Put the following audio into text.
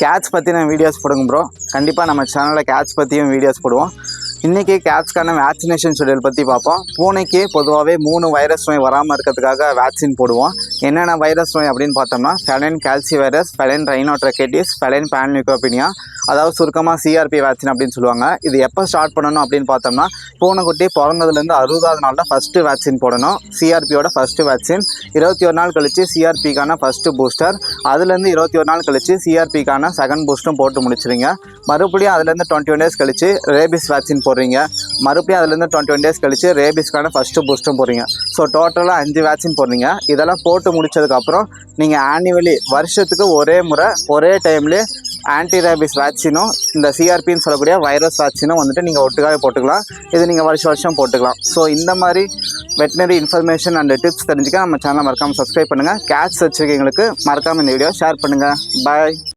Gates பற்றின videos போடுங்க bro. கண்டிப்பாக நம்ம சேனலில் கேட்ஸ் பற்றியும் வீடியோஸ் போடுவோம். இன்றைக்கி கேட்ஸ்க்கான வேக்சினேஷன் ஷெடியூல் பற்றி பார்ப்போம். பூனைக்கு பொதுவாகவே 3 வைரஸ் நோய் வராமல் இருக்கிறதுக்காக வேக்சின் போடுவோம். என்னென்ன வைரஸ் நோய் அப்படின்னு பார்த்தோம்னா ஃபெலைன் கால்சி வைரஸ், ஃபெலைன் ரைனோட்ரக்கேட்டிஸ், ஃபெலைன் பேன்லியூகோபீனியா, அதாவது சுருக்கமாக சிஆர்பி வேக்சின் அப்படின்னு சொல்லுவாங்க. இது எப்போ ஸ்டார்ட் பண்ணணும் அப்படின்னு பார்த்தோம்னா பூனைக்குட்டி பிறந்ததுலேருந்து 60வது நாளில் ஃபஸ்ட்டு வேக்சின் போடணும். சிஆர்பியோட ஃபஸ்ட்டு வேக்சின். 21 நாள் கழித்து சிஆர்பிக்கான ஃபஸ்ட்டு பூஸ்டர். அதுலேருந்து 21 நாள் கழித்து சிஆர்பிக்கான செகண்ட் பூஸ்ட்டும் போட்டு முடிச்சிருங்க. மறுபடியும் அதுலேருந்து 21 டேஸ் கழித்து ரேபிஸ் வேக்சின் போடுறீங்க. மறுபடியும் அதுலேருந்து 21 டேஸ் கழித்து ரேபிஸ்க்கான ஃபஸ்ட்டு பூஸ்ட்டும் போடுறீங்க. ஸோ டோட்டலாக 5 வேக்சின் போடுறீங்க. இதெல்லாம் போட்டு முடிச்சதுக்கப்புறம் நீங்கள் ஆனுவலி வருஷத்துக்கு ஒரே முறை ஒரே டைம்லேயே ஆன்டி ரேபிஸ் வேக்சினும் இந்த சிஆர்பின்னு சொல்லக்கூடிய வைரஸ் வேக்சினும் வந்துட்டு நீங்கள் ஒட்டுக்காக போட்டுக்கலாம். இது நீங்கள் வருஷம் போட்டுக்கலாம். ஸோ இந்த மாதிரி வெட்டினரி இன்ஃபர்மேஷன் அண்ட் டிப்ஸ் தெரிஞ்சுக்க நம்ம சேனலை மறக்காமல் சப்ஸ்கிரைப் பண்ணுங்கள். கேட்ஸ் வச்சுருக்கீங்களுக்கு மறக்காமல் இந்த வீடியோ ஷேர் பண்ணுங்கள். பாய்.